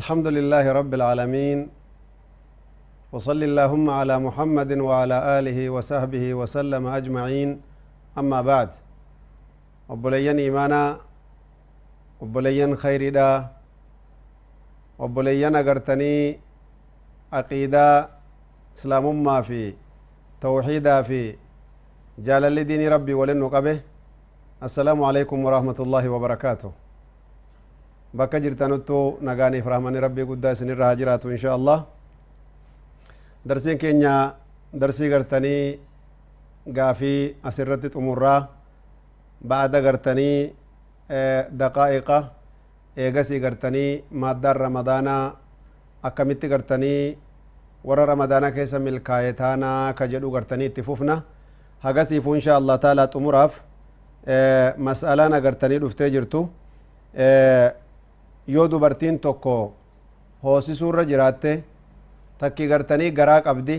الحمد لله رب العالمين وصلى اللهم على محمد وعلى آله وصحبه وسلم أجمعين أما بعد وبلين إيمانا وبلين خير دا وبلين أغرتني عقيدة إسلام ما في توحيدا في جلال دين ربي ولن قبه السلام عليكم ورحمة الله وبركاته bakka jirtanuttu nagaaniif rahmani rabbii guddaa isinirra haa jiraatu insha Allah. Darsiin keenya darsii gartanii gaafii asirratti xumurraa ba'ada gartanii daqaa'iqa eegasii gartanii maaddaan ramadaanaa akkamitti gartanii warra ramadaana keessa milkaa'e taanaa ka jedhu gartanii itti fufna. Hagasiifu insha Allah taalaa xumuraaf mas'alaan agartanii dhuftee jirtu yoo dubartiin tokko hoosisuurra jiraatte takki gartanii garaa qabdi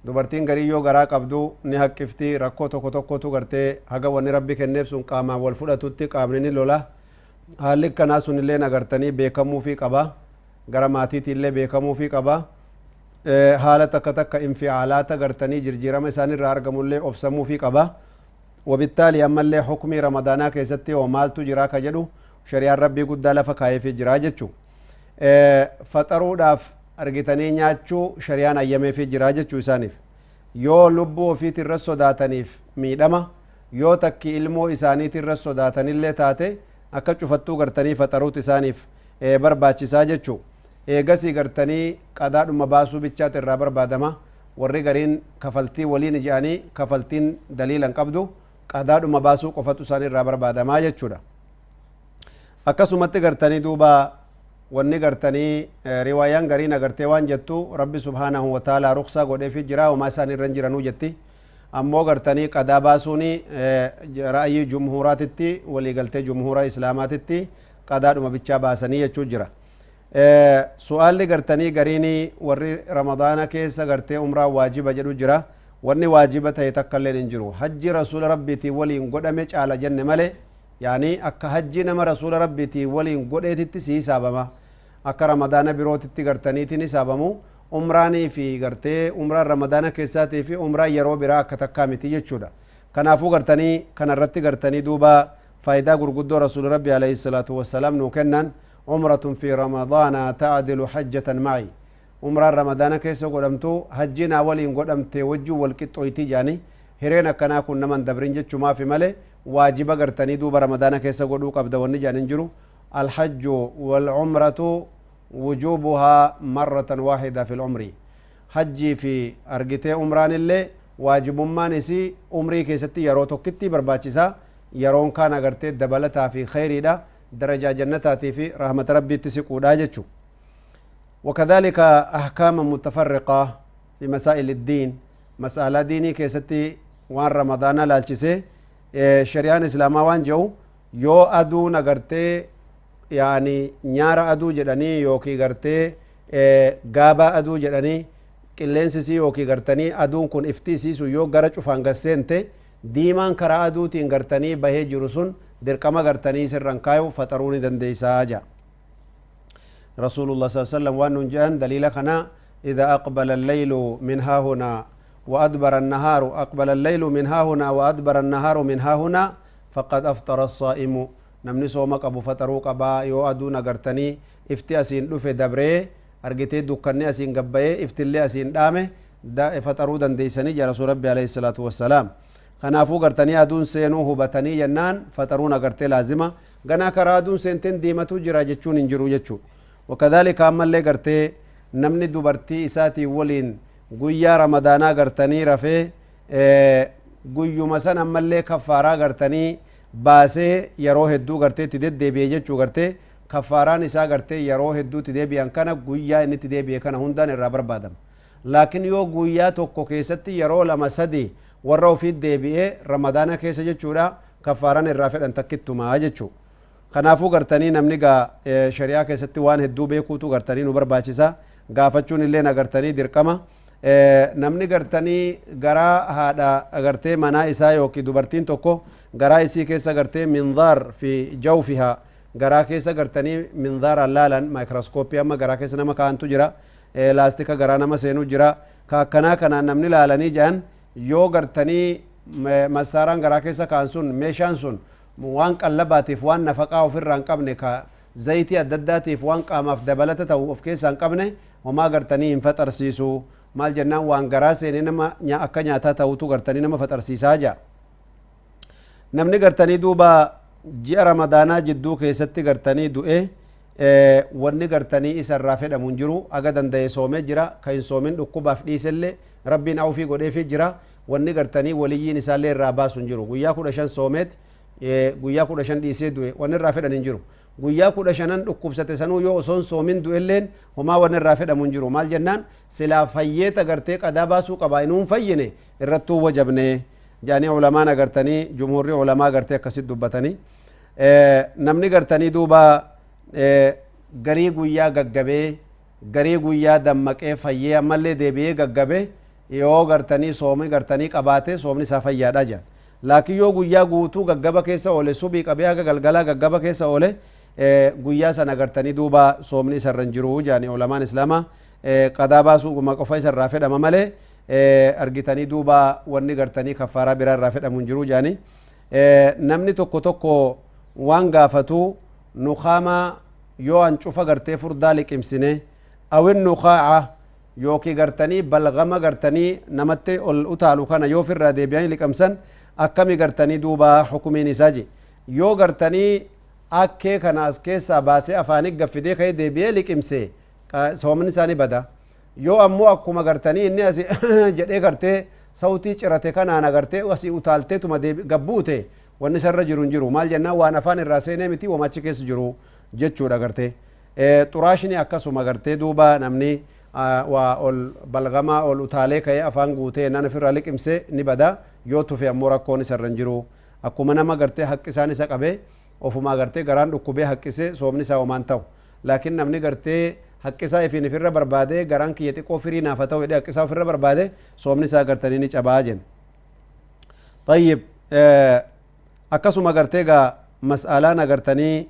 dubartiin garii yoo garaa qabdu ni haqqifti rakkoo tokko tokkotu gartee haga wanni rabbi kenneef sun qaamaan wal fudhatutti qaamni ni lola haalli kanaa sun illee agartanii beekamuufii qaba gara maatiitii illee beekamuufii qaba haala takka takka inficaalaata gartanii jirjiirama isaanirraa argamullee obsamuufii qaba wabittaali ammallee hukmii ramadaanaa keessatti oo maaltu jiraa ka jedhu shari'aan rabbii guddaa lafa kaayefii jiraa jechu faxaruudhaaf argitanii nyaachuu shari'aan ayyameefii jiraa jechuu isaaniif yoo lubbuu ofiit irra sodaataniif miidhama yoo takki ilmoo isaaniit irra sodaatanillee taate akka cufattuu gartanii faxaruut isaaniif barbaachisaa jechuu eegasii gartanii qadaadhuma baasuu bichaat irraa barbaadama warri gariin kafaltii waliin ija'anii kafaltiin daliilan qabdu qadaadhuma baasuu qofatu isaan irraa barbaadamaa jechuudha. akkasumatti gartanii duuba wanni gartanii riwaayaan gariin agartee waan jettu rabbi subhaanahu wa ta'ala ruksaa godheefi jira homaa isaan irra jiranuu jetti ammoo gartanii qadaa baasuuni ra'ayii jumhuuraatitti waliigaltee jumhuura islaamaatitti qadaadhuma bichaa baasanii jechuu jira su'aalli gartanii gariini warri ramadaana keessa gartee umraa waajiba jedhu jira wanni waajiba ta'e takkailleen hin jiru hajji rasuula rabbiitii waliin godhame caala jenne malee yaani akka hajji nama rasuula rabbiitii waliin godheetitti si hisaabama akka ramadaana birootitti gartaniitiin hisaabamu umraanii fi gartee umraan ramadaana keessaatii fi umraan yeroo biraa akka takkaa miti jechuudha kanaafuu gartanii kanarratti gartanii duuba faayidaa gurguddoo rasuula rabbi alayhi salaatu wassalaam nuu kennan umratun fi ramadaana ta'dilu hajjatan ma'i umraan ramadaana keessa godhamtu hajjinaa waliin godhamte wajjuu walqixxooyti jaani hireen akkanaa kun naman dabrin jechumaafi malee waajiba gartanii duuba ramadaana keessa godhuu qabda wanni jaanin jiru alhajju walcumratu wujubuhaa marratan waahida fi lumri hajjii fi argitee umraan illee waajibummaan isii umrii keessatti yeroo tokkitti barbaachisaa yeroon kaan agartee dabalataa fi khayriidha darajaa jannataatii fi rahmata rabbiitti siquudha jechu وكذلك أحكام متفرقة في مسائل الدين مسألة ديني كيستي وان رمضان لالچسه شريان اسلاما وان جو يو ادو نگرتے يعني نيارا ادو جدني يوكي گرتے غابا ادو جدني قلنسي يوكي گرتني ادون كن افتيسي سو يو گرا چفان گسنته دیمان کرا ادو تين گرتني بهي جرسون درقما گرتني سرنکايو فطروني دنديسا جا رسول الله صلى الله عليه وسلم وان جان دليل خنا اذا اقبل الليل من ها هنا وأدبر النهار أقبل الليل من ها هنا وأدبر النهار من ها هنا فقد أفطر الصائم نمني صومك أبو فتروك أبا يو أدونا قرتني افتي أسين لفي دبري أرقتي دوكني أسين قبئي افتي اللي أسين دامه دا فترو دن ديساني جا رسول ربي عليه الصلاة والسلام خنافو قرتني أدون سينوه بطني جنان فترونا قرتي لازمة غنا كرا أدون سينتين ديمتو جرا جتشون انجرو جتشو وكذلك أما اللي قرتي نمني دوبرتي إساتي ولين guyyaa ramadaanaa gartanii rafee guyyuma san ammallee kaffaaraa gartanii baasee yeroo hedduu gartee itti deddeebi'e jechuu gartee kaffaaraan isaa gartee yeroo hedduu itti deebi'an kana guyyaa inni itti deebi'e kana hundaan irraa barbaadama laakiin yoo guyyaa tokko keessatti yeroo lama sadi warra ofiit deebi'ee ramadaana keessa jechuudha kaffaaraan irraa fedhan takkittumaa jechuu kanaafuu gartanii namni gaa shari'aa keessatti waan hedduu beekuutu gartanii nu barbaachisa gaafachuun illee agartanii dirqama namni gartanii garaa haadha agartee manaa isaa yookiin dubartiin tokko garaa isii keessa agartee minzaar fi jawfihaa garaa keessa agartanii minzaar allaalan maayikirooskooppii amma garaa keessa nama kaa'antu jira laastika garaa nama seenuu jira akkanaa kanaan namni laalanii jedhan yoo gartanii masaaraan garaa keessa kaa'an sun meeshaan sun waan qallabaatiif waan nafaqaa ofirraa hin qabne ka zayitii adda addaatiif waan qaamaaf dabalata ta'u of keessaa hin qabne homaa gartanii hin faxarsiisu maal jennaan waan garaa seenee nama akka nyaataa ta'utu gartanii nama faxarsiisaa jira namni gartanii duuba ji'a ramadaanaa jidduu keessatti gartanii du'e wanni gartanii isa irraa fedhamu hin jiru aga danda'e soomee jira kan hin soomin dhukkubaaf dhiisellee rabbiin awfii godheefii jira wanni gartanii waliyyiin isaallee irraa baasu hin jiru guyyaa 15 soomeet guyyaa 15 dhiisee du'e wanni irraa fedhan hin jiru guyyaa 15 dhukkubsate sanuu yoo osoon soomin du'elleen homaa wanni irraa fedhamu hin jiru maal jennaan silaa fayyeet agartee qadaa baasuu qaba inuun fayyine irrattuu wajabne jaanii ulamaan agartanii jumhurri ulamaa agartee akkasit dubbatanii namni gartanii duuba garii guyyaa gaggabee garii guyyaa dammaqee fayyee ammallee deebi'ee gaggabee yoo gartanii soomii gartanii qabaate soomni isaa fayyaadha jedhan laakiin yoo guyyaa guutuu gaggaba keessa oole subii qabee haga galgalaa gaggaba keessa oole guyyaa sana gartanii duuba soomni isarra hin jiru jaanii ulamaan islaamaa qadaa baasuu guma qofa isarraa fedhama malee argitanii duuba wanni gartanii kaffaaraa biraa irraa fedhamu hin jiru jaanii namni tokko tokko waan gaafatu nukaamaa yoo an cufa gartee furdaa liqimsine awin nukaa'a yooki gartanii balgama gartanii namatti ol utaalu kana yoo firraa deebi'anii liqamsan akkami gartanii duuba hukumiin isaa je yoo gartanii akkee kana as keessaa baasee afaanii gaffidee ka'ee deebi'ee liqimse soomni isaanii bada yoo ammoo akkuma gartanii inni asi jedhee gartee sautii cirate kanaan agartee asii utaalteetuma gabbuute wanni isarra jiru hin jiru maal jennaan waan afaan irraa seenee miti wamachi keessa jiru jechuudha gartee xuraashni akkasuma gartee duuba namni waa ol balgamaa ol utaalee ka'ee afaan guutee nan ofirraa liqimse ni bada yoo tufe ammoo rakkoon isarra hin jiru akkuma nama gartee haqqisaan isa qabee ofuma gartee garaan dhukkubee haqqise soomni isaa homaan ta'u laakiin namni gartee haqqisaa ifiin ifirra barbaade garaan kiyya xiqqoo firii naafa ta'u jedhee haqqisaa ofirra barbaade soomni isaa gartanii ni cabaa jen tayyib akkasuma gartee gaa mas'alaan agartanii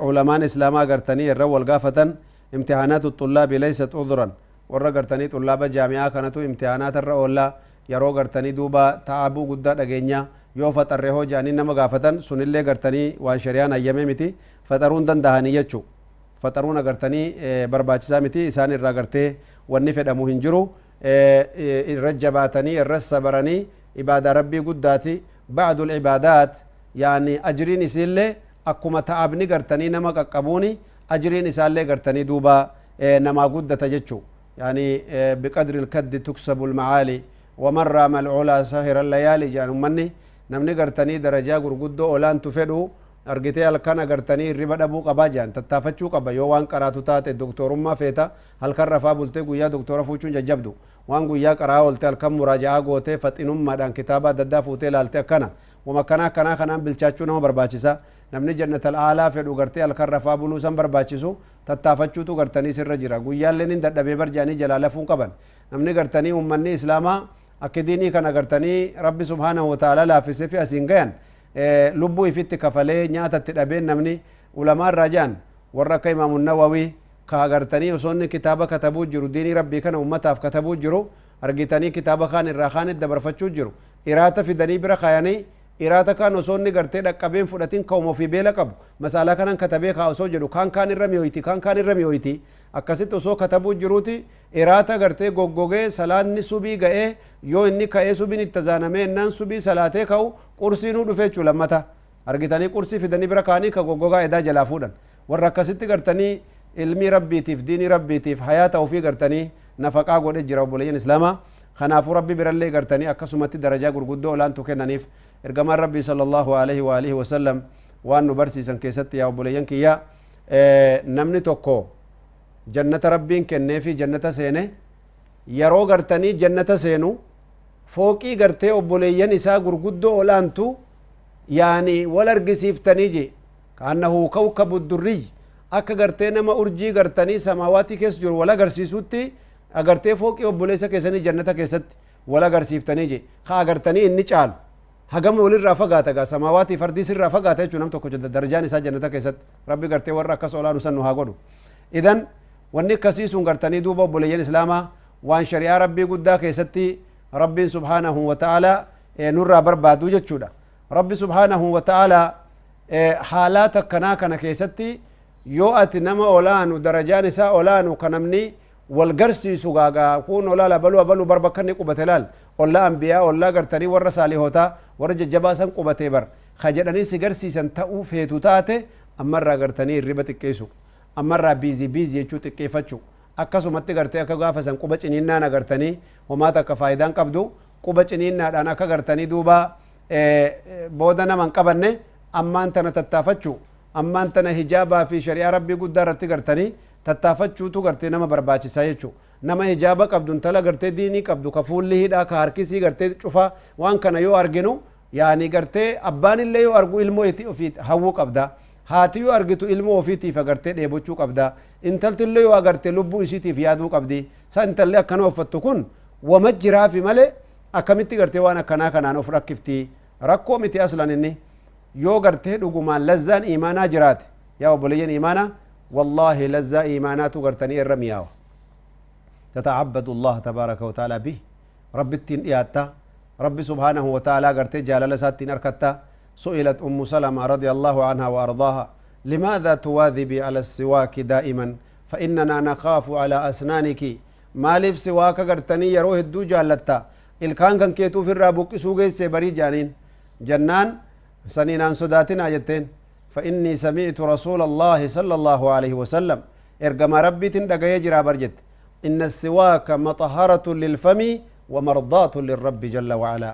ulamaan islaamaa agartanii irra wal gaafatan imtihaanaatu xullaabi laysat udran warra gartanii xullaaba jaami'aa kanatu imtihaanaatarra oollaa yeroo gartanii duuba ta'aabuu guddaa dhageenya yoo faxarre hoo jaanii nama gaafatan sunillee gartanii waan shari'aan hayyame miti faxaruun dandahanii jechuu faxaruun agartanii barbaachisaa miti isaan irraa gartee wanni fedhamu hin jiru irra jabaatanii irra sabaranii ibaadaa rabbii guddaati ba'dul ibaadaat yaani ajriin isiillee akkuma ta'abni gartanii nama qaqqabuuni ajriin isaallee gartanii duuba namaa guddata jechuu yaani biqadri ilkaddi tuksabu lmacaali waman raama alculaa sahira layaali jedhan ummanni namni gartanii darajaa gurguddoo olaantu fedhu argitee halkan agartanii hirriba dhabuu qabaa jedhan tattaafachuu qaba yoo waan qaraatu taate doktorummaa feeta halkan rafaa bultee guyyaa doktora fuuchuun jajjabdu waan guyyaa qaraa oolte halkan muraaja'aa gootee faxinummaadhaan kitaaba adda addaa fuutee laalte akkana wama akkanaa kanaan bilchaachuu nama barbaachisa namni jannatal aalaa fedhu gartee halkan rafaa buluu san barbaachisu tattaafachuutu gartanii sirra jira guyyaalleen hin dadhabee barjaanii jalaa lafuun qaban namni gartanii ummanni islaamaa akka diinii kana gartanii rabbi subhaanahu wa ta'ala laaffisee fi asiin gayan lubbuu ifitti kafalee nyaatatti dhabeen namni ulamaan rajaan warra akka imaamu nawawii ka agartanii osoonni kitaaba katabuu jiru diinii rabbii kana ummataaf katabuu jiru argitanii kitaaba kaan irraa kaanit dabarfachuu jiru iraata fidanii bira kaayanii iraata kaan osoonni gartee dhaqqabeen fudhatin ka'uma ofii beela qabu masaalaa kanan katabee kaa osoo jedhu kaan irra mi'ooyti kaan irra mi'ooyti akkasitti osoo katabuu jiruuti iraata gartee goggogee salaanni subii ga'ee yoo inni ka'ee subiin itti zaanamee innaan subii salaatee ka'u qursiinuu dhufee jechuu lammata argitanii qursii fidanii bira kaanii ka goggogaa edaa jalaa fuudhan warra akkasitti gartanii ilmii rabbiitiif diinii rabbiitiif hayaata ofii gartanii nafaqaa godhe jira obboleeyyan islaamaa kanaafuu rabbi birallee gartanii akkasumatti darajaa gurguddoo olaantu kennaniif ergamaan rabbii sallallahu alaihi wa alihi wasallam waan nu barsiisan keessatti yaa obboleeyyan kiyya namni tokko jannata rabbiin kennee fi jannata seene yeroo gartanii jannata seenu fooqii gartee obboleeyyan isaa gurguddoo olaantu yaani wal argisiiftanii je كأنه كوكب الدري akka gartee nama urjii gartanii samaawaati keessa jiru wal agarsiisutti agartee fooqii obboleessa keessanii jannata keessatti wal agarsiiftanii je ka agartanii inni caalu hagama walirraa fagaata gaa samaawaati fardii sirraa fagaata jechuun nam tokko darajaan isaa jannata keessatti rabbi gartee warra akkas olaanu san nu haa godhu idan wanni akkasii sun gartanii duuba obboleeyyan islaamaa waan shari'aa rabbii guddaa keessatti rabbiin subhaanahu wa ta'ala nurraa barbaadu jechuudha rabbi subhaanahu wa ta'ala haalaat akkanaa kana keessatti yoo ati nama olaanu darajaan isaa olaanu kanamni wal garsiisu gaagaa kun olaala balu barbakkanni qubate laal olla anbiyaa olla gartanii warra saalihotaa warra jajjabaasan qubate bar kajedhanii si garsiisan ta'uu feetu taate ammarraa gartanii hirriba xiqqeessu ammarraa biizii jechuu xiqqeeffachu akkasumatti gartee akka gaafa san quba ciniinnaan agartanii homaa takka faayidaan qabdu quba ciniinnaadhaan akka gartanii duuba booda naman qabanne ammaan tana tattaafachu ammaan tana hijaabaa fi shari'aa rabbii guddaa irratti gartanii tattaafachuutu gartee nama barbaachisaa jechuu nama hijaaba qabdu intala gartee diinii qabdu ka fuulli hidhaa ka harkisii gartee cufa waan kana yoo arginu yaani gartee abbaan illee yoo argu ilmoo ofii hawwuu qabda haati yoo argitu ilmoo ofiitiif agartee dheebochuu qabda intalti illee yoo agartee lubbuu isiitiif yaaduu qabdi sa intalli akkana uffattu kun wama jiraafi malee akkamitti gartee waan akkanaa kanaan of rakkifti rakkoo miti aslan inni yoo gartee dhugumaan lazzaan imaanaa jiraate yaa obboleeyyan imaanaa wallaahi lazzaa imaanaatu gartanii irra miyaawa tatacabadu allah tabaaraka wataaalaa bih rabbittiin dhiyaatta rabbi subhaanahu wataalaa gartee jaalala isaattiin arkatta سئلت أم سلمة رضي الله عنها وأرضاها لماذا تواذبي على السواك دائما فإننا نخاف على أسنانك مالف سواك قرتني يروه الدو جالتا الكان كان كيتو في الرابوك سوغي سيبري جانين جنان سنينان صداتنا آيتين فإني سمعت رسول الله صلى الله عليه وسلم إرقم ربي تندقى يجرى برجت إن السواك مطهرة للفم ومرضاة للرب جل وعلا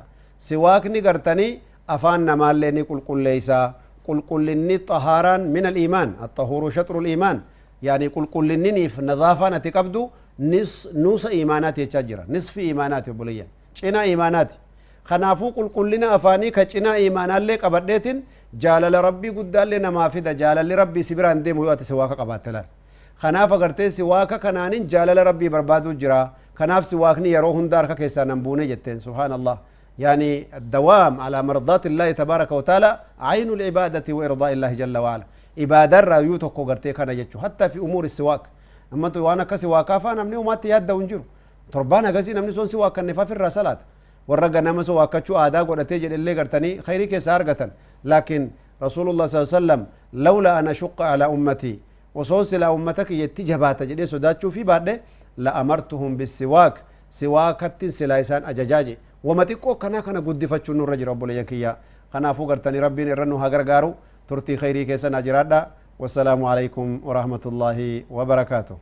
سواك نقرتني أفان نمالني قل ليسا قل لني طهارا من الإيمان الطهور شطر الإيمان يعني قل لني في نظافة نتكبدو نص إيمانات يتشجر نصف إيمانات بليا شنا إيمانات خنافو قل لنا أفاني كشنا إيمانات لك أبديتين جالل ربي قد لنا ما في جالل ربي سبران ديم ويوات سواك قباتلان خناف قرتي سواك كنانين جالل ربي بربادو جرا خناف سواكني يروهن دارك كيسا نمبوني جتين سبحان الله يعني الدوام على مرضات الله تبارك وتعالى عين العبادة وإرضاء الله جل وعلا عبادة رايوتو قرتي كان يجو حتى في أمور السواك أما تو وانا كسواكا فانا مني وما تياد ونجرو تربانا غزي نمني سون سواكا نفاف الرسالات ورقا نما سواكا شو آدا قرتي جل اللي قرتني خيري كسارقة لكن رسول الله صلى الله عليه وسلم لولا أن أشق على أمتي وصوص إلى أمتك يتجبات جدي سوداتشو في بعد لأمرتهم بالسواك سواكة سلايسان أججاجي وما تقو كنا قد فتشو نور رجل رب ليكيا خنا فوقرتني ربي نرنو هاغرغارو ترتي خيري كيسا ناجرادا والسلام عليكم ورحمة الله وبركاته